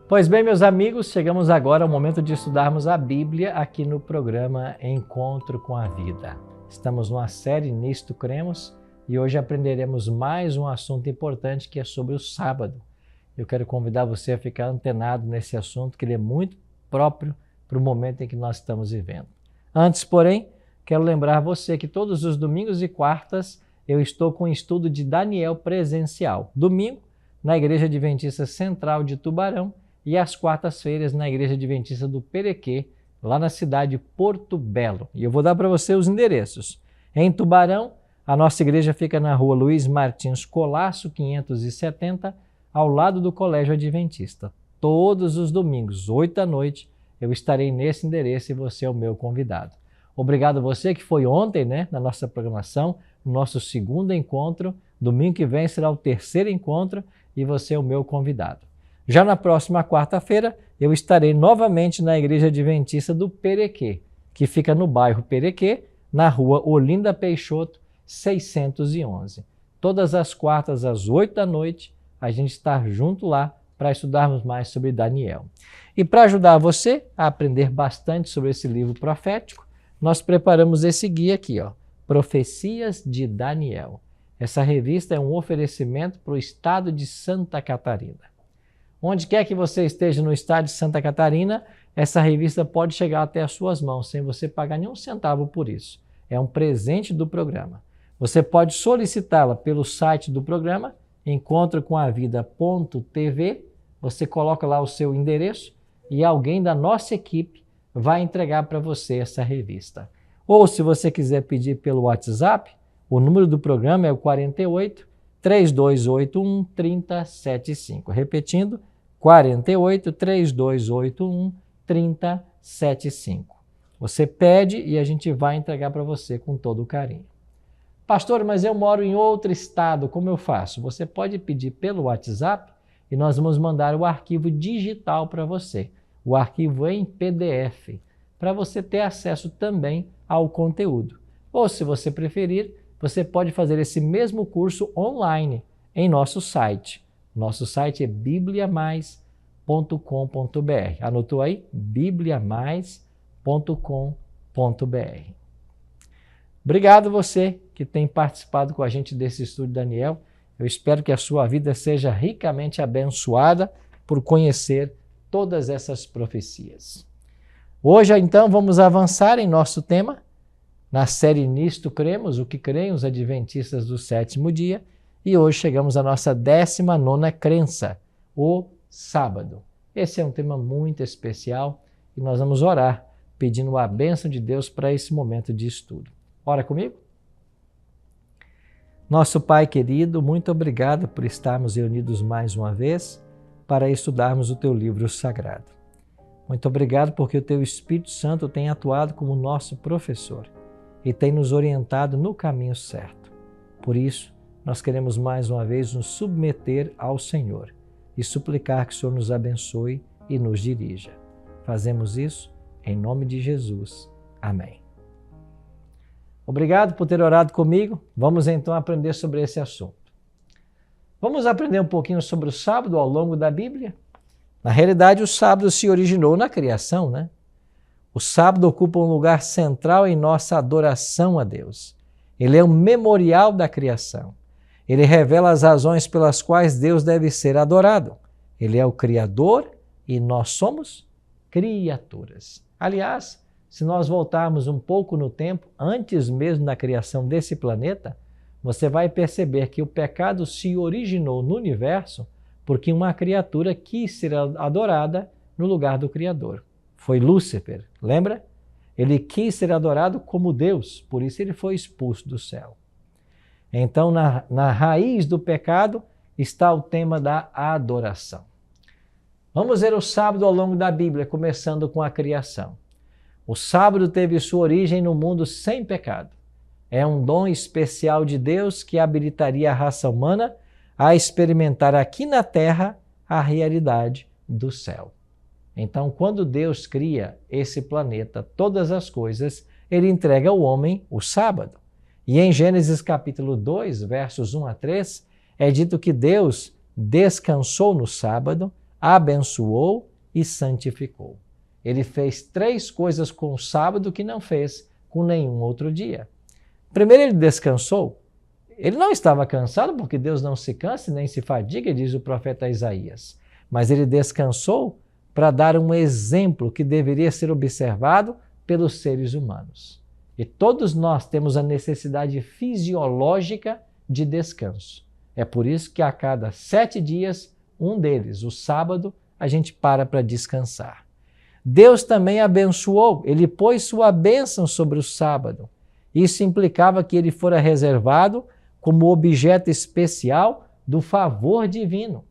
Pois bem, meus amigos, chegamos agora ao momento de estudarmos a Bíblia aqui no programa Encontro com a Vida. Estamos numa série Nisto Cremos e hoje aprenderemos mais um assunto importante que é sobre o sábado. Eu quero convidar você a ficar antenado nesse assunto, que ele é muito próprio para o momento em que nós estamos vivendo. Antes, porém, quero lembrar você que todos os domingos e quartas eu estou com o estudo de Daniel presencial. Domingo, na Igreja Adventista Central de Tubarão, e às quartas-feiras na Igreja Adventista do Perequê, lá na cidade de Porto Belo. E eu vou dar para você os endereços. Em Tubarão, a nossa igreja fica na rua Luiz Martins Colasso, 570, ao lado do Colégio Adventista. Todos os domingos, 8 da noite, eu estarei nesse endereço e você é o meu convidado. Obrigado a você que foi ontem, na nossa programação, no nosso segundo encontro. Domingo que vem será o terceiro encontro e você é o meu convidado. Já na próxima quarta-feira, eu estarei novamente na Igreja Adventista do Perequê, que fica no bairro Perequê, na rua Olinda Peixoto, 611. Todas as quartas, às 8 da noite, a gente está junto lá para estudarmos mais sobre Daniel. E para ajudar você a aprender bastante sobre esse livro profético, nós preparamos esse guia aqui, Profecias de Daniel. Essa revista é um oferecimento para o estado de Santa Catarina. Onde quer que você esteja no estado de Santa Catarina, essa revista pode chegar até as suas mãos sem você pagar nenhum centavo por isso. É um presente do programa. Você pode solicitá-la pelo site do programa, encontrocomavida.tv. Você coloca lá o seu endereço e alguém da nossa equipe vai entregar para você essa revista. Ou se você quiser pedir pelo WhatsApp, o número do programa é o 48 3281 3075. Repetindo, 48 3281 3075. Você pede e a gente vai entregar para você com todo o carinho. Pastor, mas eu moro em outro estado, como eu faço? Você pode pedir pelo WhatsApp e nós vamos mandar o arquivo digital para você. O arquivo em PDF, para você ter acesso também ao conteúdo. Ou, se você preferir, você pode fazer esse mesmo curso online em nosso site. Nosso site é bibliamais.com.br. Anotou aí? bibliamais.com.br. Obrigado você que tem participado com a gente desse estudo de Daniel. Eu espero que a sua vida seja ricamente abençoada por conhecer todas essas profecias. Hoje, então, vamos avançar em nosso tema, na série Nisto Cremos, o que creem os adventistas do sétimo dia, e hoje chegamos à nossa 19ª crença, o sábado. Esse é um tema muito especial e nós vamos orar pedindo a bênção de Deus para esse momento de estudo. Ora comigo? Nosso Pai querido, muito obrigado por estarmos reunidos mais uma vez para estudarmos o Teu livro sagrado. Muito obrigado porque o Teu Espírito Santo tem atuado como nosso professor e tem nos orientado no caminho certo. Por isso, nós queremos mais uma vez nos submeter ao Senhor e suplicar que o Senhor nos abençoe e nos dirija. Fazemos isso em nome de Jesus. Amém. Obrigado por ter orado comigo. Vamos então aprender sobre esse assunto. Vamos aprender um pouquinho sobre o sábado ao longo da Bíblia? Na realidade, o sábado se originou na criação, O sábado ocupa um lugar central em nossa adoração a Deus. Ele é um memorial da criação. Ele revela as razões pelas quais Deus deve ser adorado. Ele é o Criador e nós somos criaturas. Aliás, se nós voltarmos um pouco no tempo, antes mesmo da criação desse planeta, você vai perceber que o pecado se originou no universo porque uma criatura quis ser adorada no lugar do Criador. Foi Lúcifer, lembra? Ele quis ser adorado como Deus, por isso ele foi expulso do céu. Então, na raiz do pecado está o tema da adoração. Vamos ver o sábado ao longo da Bíblia, começando com a criação. O sábado teve sua origem no mundo sem pecado. É um dom especial de Deus que habilitaria a raça humana a experimentar aqui na terra a realidade do céu. Então, quando Deus cria esse planeta, todas as coisas, ele entrega ao homem o sábado. E em Gênesis capítulo 2, versos 1 a 3, é dito que Deus descansou no sábado, abençoou e santificou. Ele fez 3 coisas com o sábado que não fez com nenhum outro dia. Primeiro, ele descansou. Ele não estava cansado, porque Deus não se cansa nem se fadiga, diz o profeta Isaías. Mas ele descansou para dar um exemplo que deveria ser observado pelos seres humanos. E todos nós temos a necessidade fisiológica de descanso. É por isso que a cada 7 dias, um deles, o sábado, a gente para descansar. Deus também abençoou, ele pôs sua bênção sobre o sábado. Isso implicava que ele fora reservado como objeto especial do favor divino.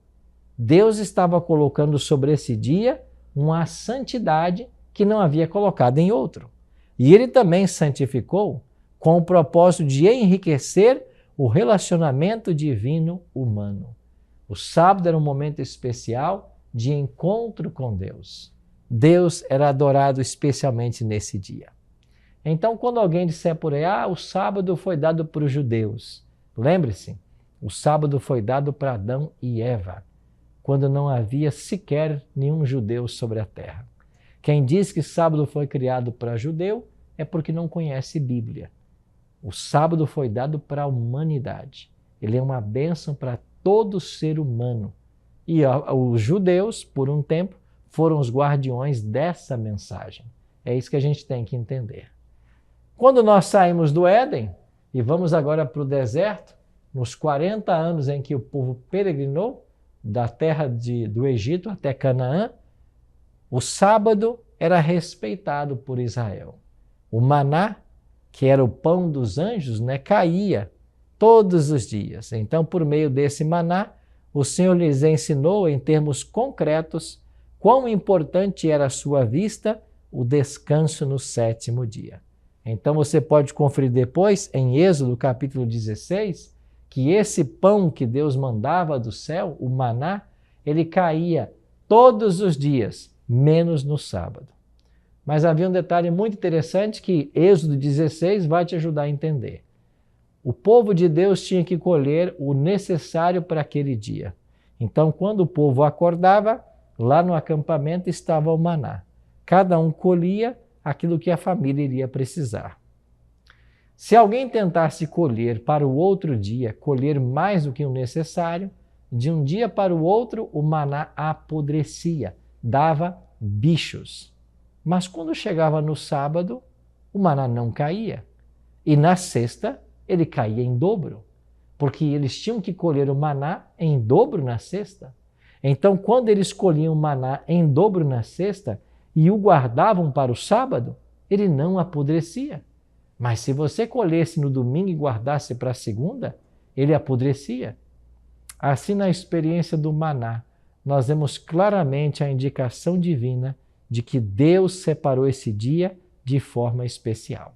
Deus estava colocando sobre esse dia uma santidade que não havia colocado em outro. E ele também santificou com o propósito de enriquecer o relacionamento divino humano. O sábado era um momento especial de encontro com Deus. Deus era adorado especialmente nesse dia. Então, quando alguém disser por aí, o sábado foi dado para os judeus. Lembre-se, o sábado foi dado para Adão e Eva, quando não havia sequer nenhum judeu sobre a terra. Quem diz que sábado foi criado para judeu é porque não conhece Bíblia. O sábado foi dado para a humanidade. Ele é uma bênção para todo ser humano. E os judeus, por um tempo, foram os guardiões dessa mensagem. É isso que a gente tem que entender. Quando nós saímos do Éden e vamos agora para o deserto, nos 40 anos em que o povo peregrinou da terra do Egito até Canaã, o sábado era respeitado por Israel. O maná, que era o pão dos anjos, caía todos os dias. Então, por meio desse maná, o Senhor lhes ensinou em termos concretos quão importante era à sua vista o descanso no 7º dia. Então você pode conferir depois, em Êxodo capítulo 16, que esse pão que Deus mandava do céu, o maná, ele caía todos os dias, menos no sábado. Mas havia um detalhe muito interessante que Êxodo 16 vai te ajudar a entender. O povo de Deus tinha que colher o necessário para aquele dia. Então, quando o povo acordava, lá no acampamento estava o maná. Cada um colhia aquilo que a família iria precisar. Se alguém tentasse colher para o outro dia, colher mais do que o necessário, de um dia para o outro o maná apodrecia, dava bichos. Mas quando chegava no sábado, o maná não caía. E na sexta, ele caía em dobro, porque eles tinham que colher o maná em dobro na sexta. Então, quando eles colhiam o maná em dobro na sexta e o guardavam para o sábado, ele não apodrecia. Mas se você colhesse no domingo e guardasse para a segunda, ele apodrecia. Assim, na experiência do maná, nós vemos claramente a indicação divina de que Deus separou esse dia de forma especial.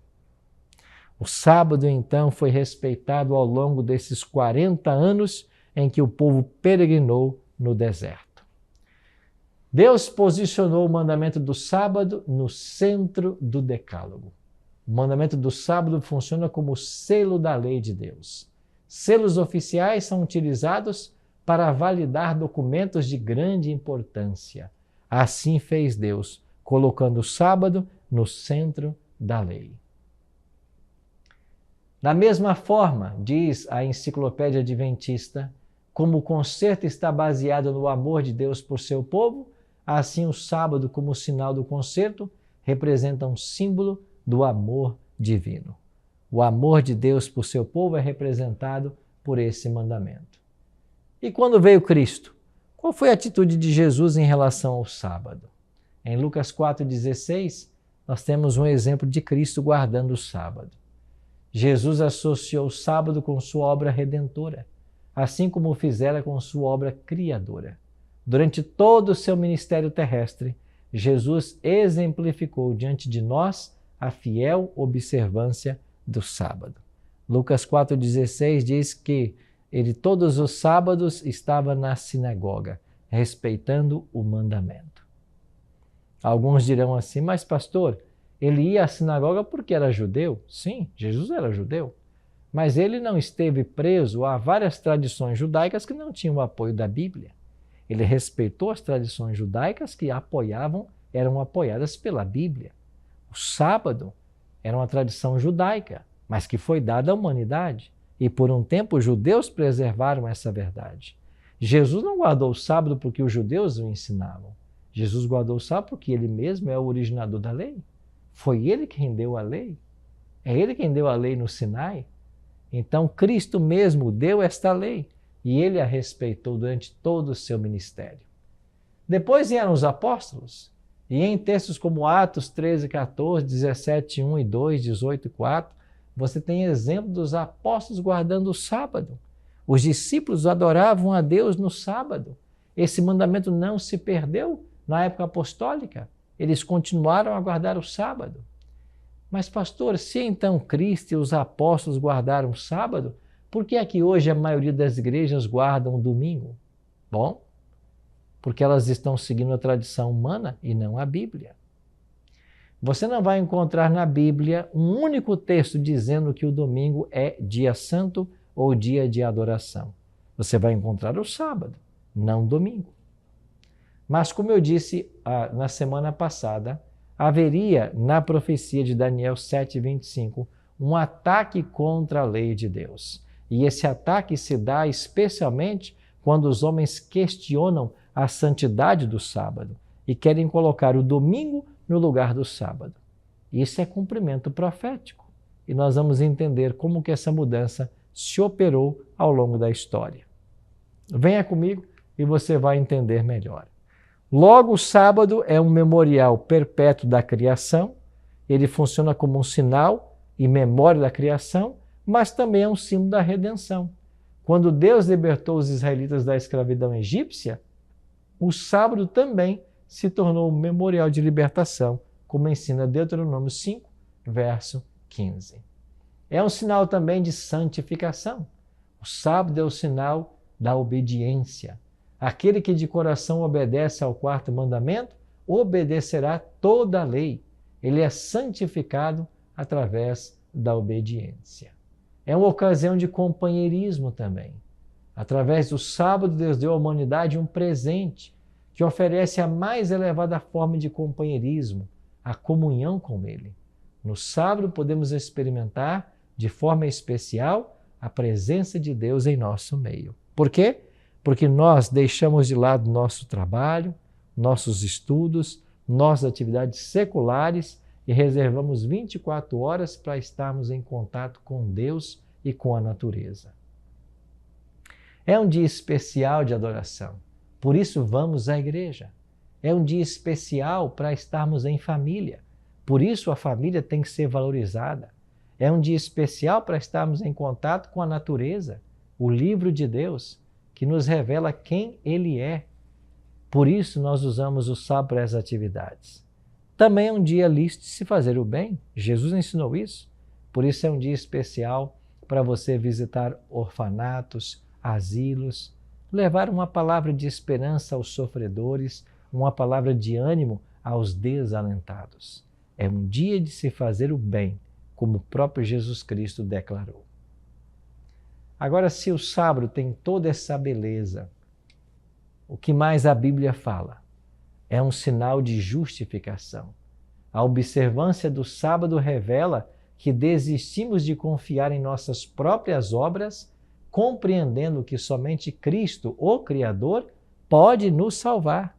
O sábado, então, foi respeitado ao longo desses 40 anos em que o povo peregrinou no deserto. Deus posicionou o mandamento do sábado no centro do decálogo. O mandamento do sábado funciona como selo da lei de Deus. Selos oficiais são utilizados para validar documentos de grande importância. Assim fez Deus, colocando o sábado no centro da lei. Da mesma forma, diz a Enciclopédia Adventista, como o concerto está baseado no amor de Deus por seu povo, assim o sábado, como sinal do concerto, representa um símbolo do amor divino. O amor de Deus por seu povo é representado por esse mandamento. E quando veio Cristo, qual foi a atitude de Jesus em relação ao sábado? Em Lucas 4,16, nós temos um exemplo de Cristo guardando o sábado. Jesus associou o sábado com sua obra redentora, assim como o fizera com sua obra criadora. Durante todo o seu ministério terrestre, Jesus exemplificou diante de nós a fiel observância do sábado. Lucas 4,16 diz que ele todos os sábados estava na sinagoga, respeitando o mandamento. Alguns dirão assim, mas pastor, ele ia à sinagoga porque era judeu? Sim, Jesus era judeu. Mas ele não esteve preso a várias tradições judaicas que não tinham o apoio da Bíblia. Ele respeitou as tradições judaicas que eram apoiadas pela Bíblia. O sábado era uma tradição judaica, mas que foi dada à humanidade. E por um tempo os judeus preservaram essa verdade. Jesus não guardou o sábado porque os judeus o ensinavam. Jesus guardou o sábado porque ele mesmo é o originador da lei. Foi ele quem deu a lei. É ele quem deu a lei no Sinai. Então Cristo mesmo deu esta lei e ele a respeitou durante todo o seu ministério. Depois vieram os apóstolos. E em textos como Atos 13, 14, 17, 1 e 2, 18 e 4, você tem exemplo dos apóstolos guardando o sábado. Os discípulos adoravam a Deus no sábado. Esse mandamento não se perdeu na época apostólica. Eles continuaram a guardar o sábado. Mas, pastor, se então Cristo e os apóstolos guardaram o sábado, por que é que hoje a maioria das igrejas guardam o domingo? Bom, porque elas estão seguindo a tradição humana e não a Bíblia. Você não vai encontrar na Bíblia um único texto dizendo que o domingo é dia santo ou dia de adoração. Você vai encontrar o sábado, não o domingo. Mas, como eu disse na semana passada, haveria na profecia de Daniel 7:25 um ataque contra a lei de Deus. E esse ataque se dá especialmente quando os homens questionam a santidade do sábado e querem colocar o domingo no lugar do sábado. Isso é cumprimento profético. E nós vamos entender como que essa mudança se operou ao longo da história. Venha comigo e você vai entender melhor. Logo, o sábado é um memorial perpétuo da criação. Ele funciona como um sinal e memória da criação, mas também é um símbolo da redenção. Quando Deus libertou os israelitas da escravidão egípcia, o sábado também se tornou um memorial de libertação, como ensina Deuteronômio 5, verso 15. É um sinal também de santificação. O sábado é o sinal da obediência. Aquele que de coração obedece ao quarto mandamento, obedecerá toda a lei. Ele é santificado através da obediência. É uma ocasião de companheirismo também. Através do sábado, Deus deu à humanidade um presente que oferece a mais elevada forma de companheirismo, a comunhão com Ele. No sábado podemos experimentar de forma especial a presença de Deus em nosso meio. Por quê? Porque nós deixamos de lado nosso trabalho, nossos estudos, nossas atividades seculares e reservamos 24 horas para estarmos em contato com Deus e com a natureza. É um dia especial de adoração, por isso vamos à igreja. É um dia especial para estarmos em família, por isso a família tem que ser valorizada. É um dia especial para estarmos em contato com a natureza, o livro de Deus, que nos revela quem Ele é. Por isso nós usamos o sábado para essas atividades. Também é um dia lícito de se fazer o bem. Jesus ensinou isso. Por isso é um dia especial para você visitar orfanatos, asilos, levar uma palavra de esperança aos sofredores, uma palavra de ânimo aos desalentados. É um dia de se fazer o bem, como o próprio Jesus Cristo declarou. Agora, se o sábado tem toda essa beleza, o que mais a Bíblia fala? É um sinal de justificação. A observância do sábado revela que desistimos de confiar em nossas próprias obras, compreendendo que somente Cristo, o Criador, pode nos salvar.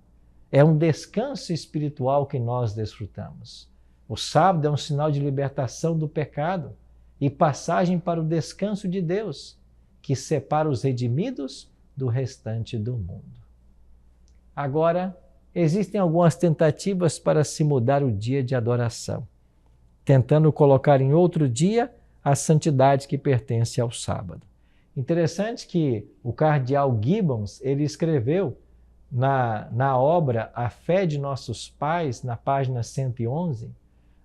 É um descanso espiritual que nós desfrutamos. O sábado é um sinal de libertação do pecado e passagem para o descanso de Deus, que separa os redimidos do restante do mundo. Agora, existem algumas tentativas para se mudar o dia de adoração, tentando colocar em outro dia a santidade que pertence ao sábado. Interessante que o cardeal Gibbons, ele escreveu na obra A Fé de Nossos Pais, na página 111,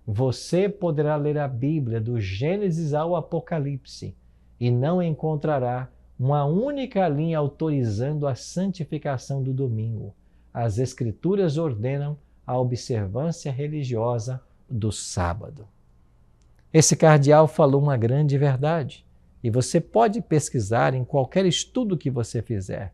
você poderá ler a Bíblia do Gênesis ao Apocalipse e não encontrará uma única linha autorizando a santificação do domingo. As Escrituras ordenam a observância religiosa do sábado. Esse cardeal falou uma grande verdade e você pode pesquisar em qualquer estudo que você fizer.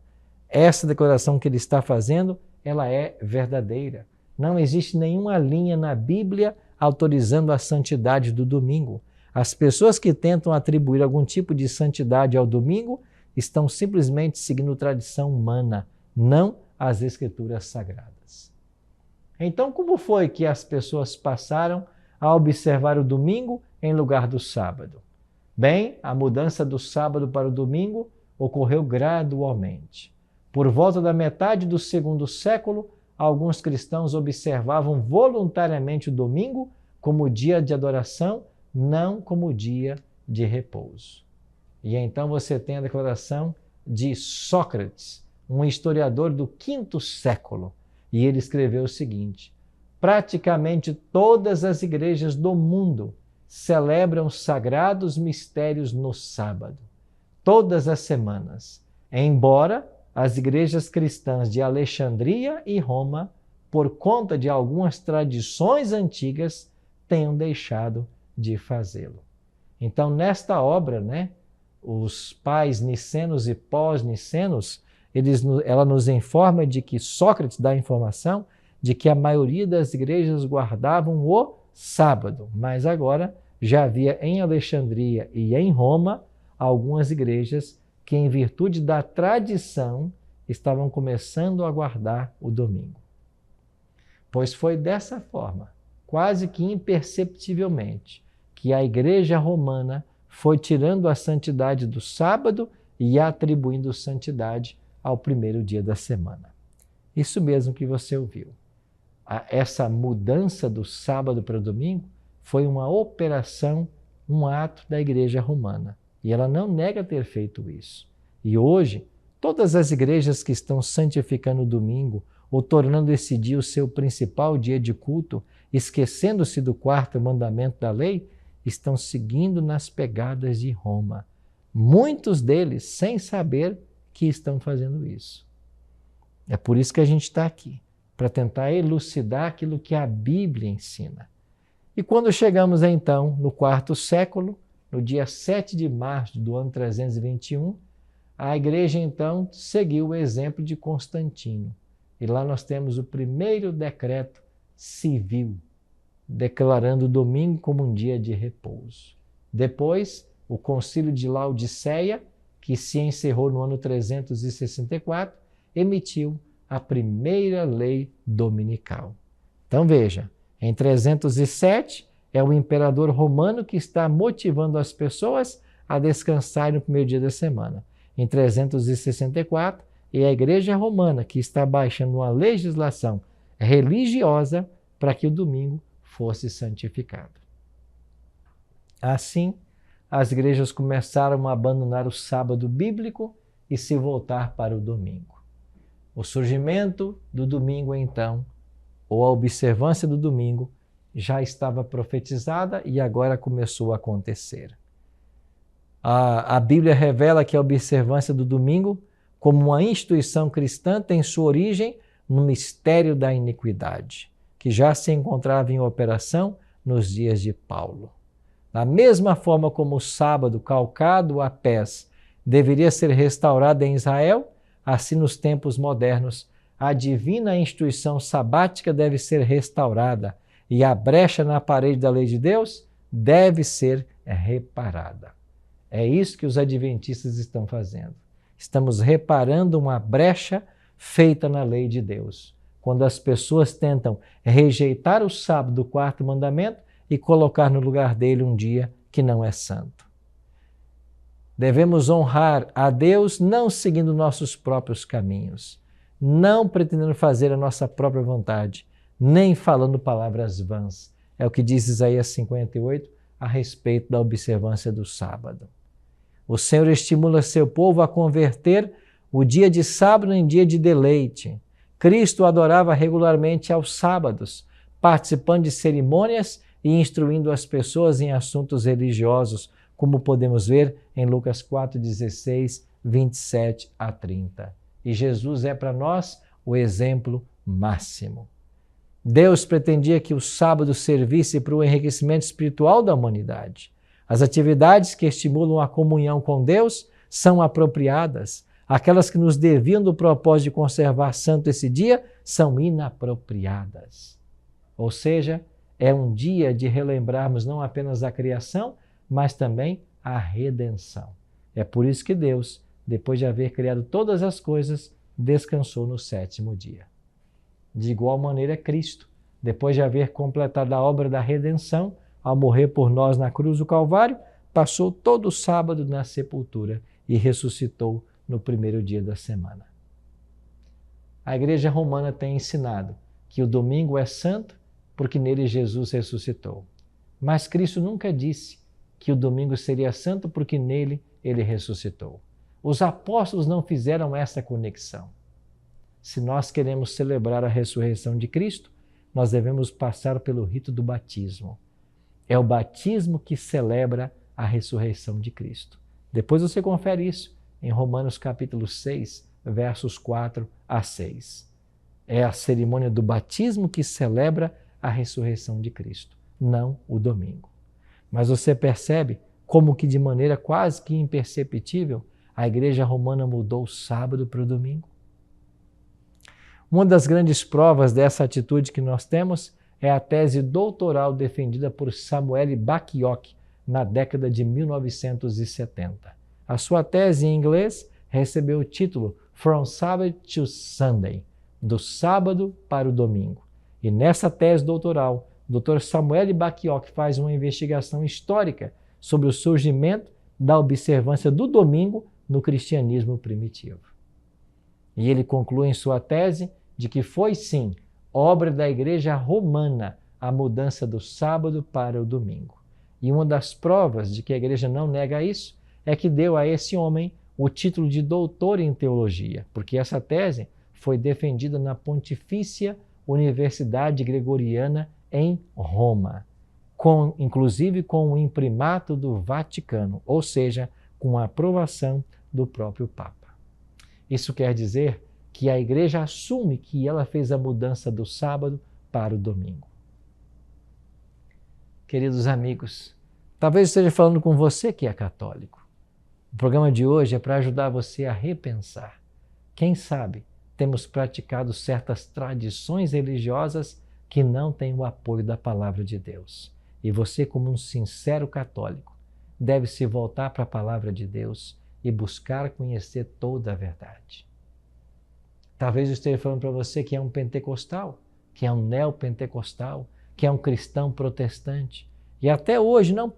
essa declaração que ele está fazendo, ela é verdadeira. Não existe nenhuma linha na Bíblia autorizando a santidade do domingo. As pessoas que tentam atribuir algum tipo de santidade ao domingo estão simplesmente seguindo tradição humana, não as Escrituras Sagradas. Então, como foi que as pessoas passaram a observar o domingo em lugar do sábado? Bem, a mudança do sábado para o domingo ocorreu gradualmente. Por volta da metade do segundo século, alguns cristãos observavam voluntariamente o domingo como dia de adoração, não como dia de repouso. E então você tem a declaração de Sócrates, um historiador do quinto século, e ele escreveu o seguinte: praticamente todas as igrejas do mundo celebram sagrados mistérios no sábado, todas as semanas, embora as igrejas cristãs de Alexandria e Roma, por conta de algumas tradições antigas, tenham deixado de fazê-lo. Então, nesta obra, os pais nicenos e pós-nicenos, ela nos informa de que Sócrates dá a informação de que a maioria das igrejas guardavam o sábado, mas agora já havia em Alexandria e em Roma algumas igrejas que, em virtude da tradição, estavam começando a guardar o domingo. Pois foi dessa forma, quase que imperceptivelmente, que a igreja romana foi tirando a santidade do sábado e atribuindo santidade ao primeiro dia da semana. Isso mesmo que você ouviu. Essa mudança do sábado para o domingo foi uma operação, um ato da igreja romana. E ela não nega ter feito isso. E hoje, todas as igrejas que estão santificando o domingo, ou tornando esse dia o seu principal dia de culto, esquecendo-se do quarto mandamento da lei, estão seguindo nas pegadas de Roma. Muitos deles sem saber que estão fazendo isso. É por isso que a gente está aqui, para tentar elucidar aquilo que a Bíblia ensina. E quando chegamos então no quarto século, no dia 7 de março do ano 321, a igreja então seguiu o exemplo de Constantino. E lá nós temos o primeiro decreto civil, declarando o domingo como um dia de repouso. Depois, o Concílio de Laodiceia, que se encerrou no ano 364, emitiu a primeira lei dominical. Então veja, em 307 é o imperador romano que está motivando as pessoas a descansar no primeiro dia da semana. Em 364 é a igreja romana que está baixando uma legislação religiosa para que o domingo fosse santificado. Assim, as igrejas começaram a abandonar o sábado bíblico e se voltar para o domingo. O surgimento do domingo, então, ou a observância do domingo, já estava profetizada e agora começou a acontecer. A Bíblia revela que a observância do domingo, como uma instituição cristã, tem sua origem no mistério da iniquidade, que já se encontrava em operação nos dias de Paulo. Da mesma forma como o sábado calcado a pés deveria ser restaurado em Israel, assim nos tempos modernos, a divina instituição sabática deve ser restaurada e a brecha na parede da lei de Deus deve ser reparada. É isso que os adventistas estão fazendo. Estamos reparando uma brecha feita na lei de Deus, quando as pessoas tentam rejeitar o sábado do quarto mandamento e colocar no lugar dele um dia que não é santo. Devemos honrar a Deus não seguindo nossos próprios caminhos, não pretendendo fazer a nossa própria vontade, nem falando palavras vãs. É o que diz Isaías 58 a respeito da observância do sábado. O Senhor estimula seu povo a converter o dia de sábado em dia de deleite. Cristo adorava regularmente aos sábados, participando de cerimônias e instruindo as pessoas em assuntos religiosos, como podemos ver em Lucas 4:16, 27 a 30. E Jesus é para nós o exemplo máximo. Deus pretendia que o sábado servisse para o enriquecimento espiritual da humanidade. As atividades que estimulam a comunhão com Deus são apropriadas. aquelas que nos desviam do propósito de conservar santo esse dia, são inapropriadas. Ou seja, é um dia de relembrarmos não apenas a criação, mas também a redenção. É por isso que Deus, depois de haver criado todas as coisas, descansou no sétimo dia. De igual maneira, Cristo, depois de haver completado a obra da redenção, ao morrer por nós na cruz do Calvário, passou todo o sábado na sepultura e ressuscitou no primeiro dia da semana. A Igreja Romana tem ensinado que o domingo é santo porque nele Jesus ressuscitou. Mas Cristo nunca disse que o domingo seria santo porque nele ele ressuscitou. Os apóstolos não fizeram essa conexão. Se nós queremos celebrar a ressurreição de Cristo, nós devemos passar pelo rito do batismo. É o batismo que celebra a ressurreição de Cristo. Depois você confere isso em Romanos capítulo 6, versos 4 a 6. É a cerimônia do batismo que celebra a ressurreição de Cristo, não o domingo. Mas você percebe como que de maneira quase que imperceptível a Igreja Romana mudou o sábado para o domingo? Uma das grandes provas dessa atitude que nós temos é a tese doutoral defendida por Samuel Bacchiocchi na década de 1970. A sua tese em inglês recebeu o título From Sabbath to Sunday, do sábado para o domingo. E nessa tese doutoral, o Dr. Samuel Bacchiocchi faz uma investigação histórica sobre o surgimento da observância do domingo no cristianismo primitivo. E ele conclui em sua tese de que foi sim obra da Igreja Romana a mudança do sábado para o domingo. E uma das provas de que a Igreja não nega isso é que deu a esse homem o título de doutor em teologia, porque essa tese foi defendida na Pontifícia Universidade Gregoriana em Roma, inclusive com o imprimato do Vaticano, ou seja, com a aprovação do próprio Papa. Isso quer dizer que a Igreja assume que ela fez a mudança do sábado para o domingo. Queridos amigos, talvez eu esteja falando com você que é católico. O programa de hoje é para ajudar você a repensar. Quem sabe temos praticado certas tradições religiosas que não têm o apoio da palavra de Deus. E você, como um sincero católico, deve se voltar para a palavra de Deus e buscar conhecer toda a verdade. Talvez eu esteja falando para você que é um pentecostal, que é um neopentecostal, que é um cristão protestante. E até hoje não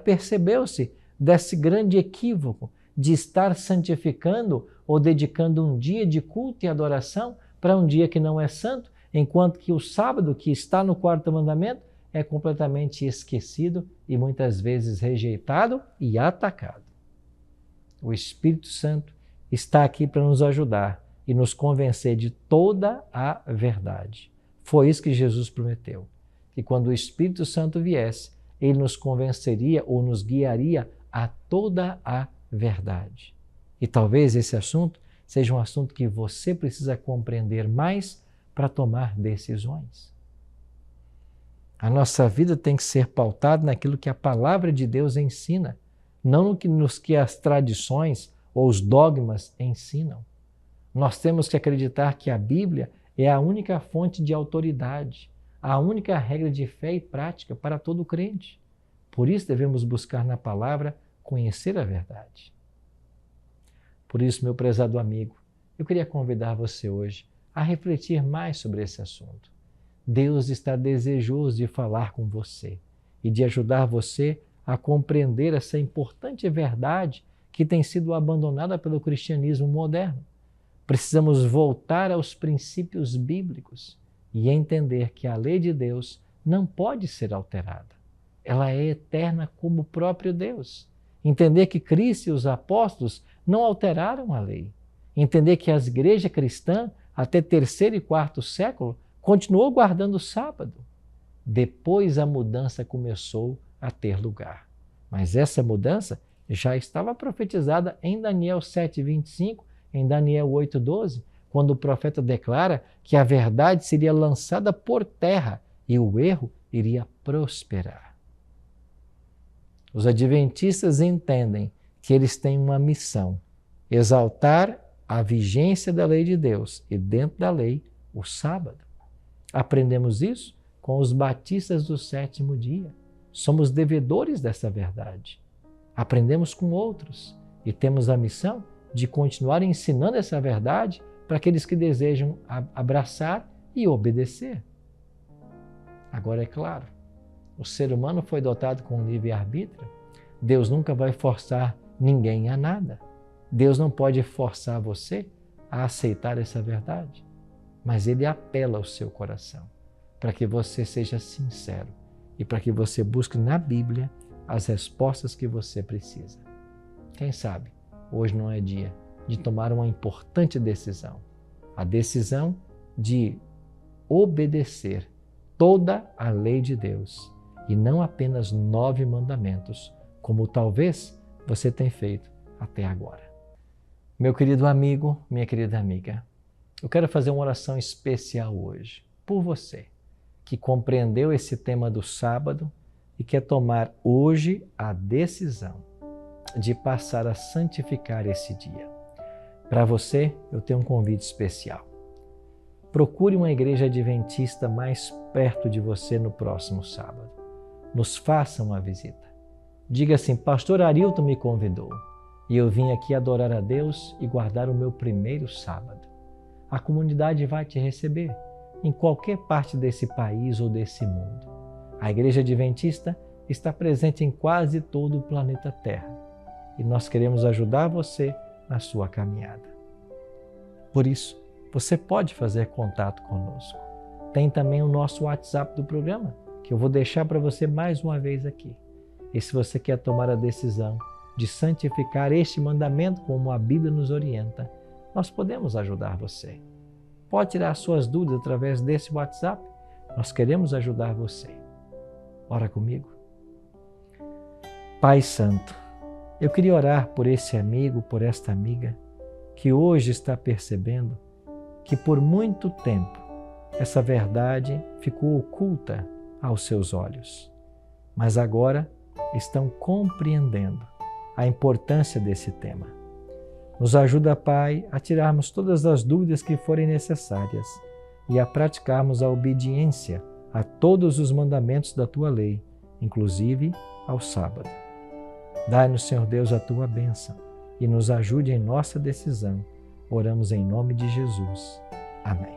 percebeu-se desse grande equívoco de estar santificando ou dedicando um dia de culto e adoração para um dia que não é santo, enquanto que o sábado, que está no quarto mandamento, é completamente esquecido e muitas vezes rejeitado e atacado. O Espírito Santo está aqui para nos ajudar e nos convencer de toda a verdade. Foi isso que Jesus prometeu, que quando o Espírito Santo viesse, ele nos convenceria ou nos guiaria a toda a verdade. E talvez esse assunto seja um assunto que você precisa compreender mais para tomar decisões. A nossa vida tem que ser pautada naquilo que a palavra de Deus ensina, não nos que as tradições ou os dogmas ensinam. Nós temos que acreditar que a Bíblia é a única fonte de autoridade, a única regra de fé e prática para todo crente. Por isso devemos buscar na palavra conhecer a verdade. Por isso, meu prezado amigo, eu queria convidar você hoje a refletir mais sobre esse assunto. Deus está desejoso de falar com você e de ajudar você a compreender essa importante verdade que tem sido abandonada pelo cristianismo moderno. Precisamos voltar aos princípios bíblicos e entender que a lei de Deus não pode ser alterada. Ela é eterna como o próprio Deus. Entender que Cristo e os apóstolos não alteraram a lei. Entender que a igreja cristã, até terceiro e quarto século, continuou guardando o sábado. Depois a mudança começou a ter lugar. Mas essa mudança já estava profetizada em Daniel 7:25, em Daniel 8:12, quando o profeta declara que a verdade seria lançada por terra e o erro iria prosperar. Os adventistas entendem que eles têm uma missão: exaltar a vigência da lei de Deus e dentro da lei, o sábado. Aprendemos isso com os batistas do sétimo dia. Somos devedores dessa verdade. Aprendemos com outros e temos a missão de continuar ensinando essa verdade para aqueles que desejam abraçar e obedecer. Agora, é claro, o ser humano foi dotado com livre-arbítrio. Deus nunca vai forçar ninguém a nada. Deus não pode forçar você a aceitar essa verdade, mas Ele apela ao seu coração para que você seja sincero e para que você busque na Bíblia as respostas que você precisa. Quem sabe, hoje não é dia de tomar uma importante decisão, a decisão de obedecer toda a lei de Deus e não apenas 9 mandamentos, como talvez você tenha feito até agora. Meu querido amigo, minha querida amiga, eu quero fazer uma oração especial hoje por você que compreendeu esse tema do sábado e quer tomar hoje a decisão de passar a santificar esse dia. Para você, eu tenho um convite especial. Procure uma igreja adventista mais perto de você no próximo sábado. Nos faça uma visita. Diga assim: Pastor Arilton me convidou e eu vim aqui adorar a Deus e guardar o meu primeiro sábado. A comunidade vai te receber em qualquer parte desse país ou desse mundo. A Igreja Adventista está presente em quase todo o planeta Terra e nós queremos ajudar você na sua caminhada. Por isso, você pode fazer contato conosco. Tem também o nosso WhatsApp do programa, que eu vou deixar para você mais uma vez aqui. E se você quer tomar a decisão de santificar este mandamento como a Bíblia nos orienta, nós podemos ajudar você. Pode tirar suas dúvidas através desse WhatsApp. Nós queremos ajudar você. Ora comigo. Pai Santo, eu queria orar por esse amigo, por esta amiga, que hoje está percebendo que por muito tempo essa verdade ficou oculta aos seus olhos, mas agora estão compreendendo a importância desse tema. Nos ajuda, Pai, a tirarmos todas as dúvidas que forem necessárias e a praticarmos a obediência a todos os mandamentos da Tua lei, inclusive ao sábado. Dai-nos, Senhor Deus, a Tua bênção e nos ajude em nossa decisão. Oramos em nome de Jesus. Amém.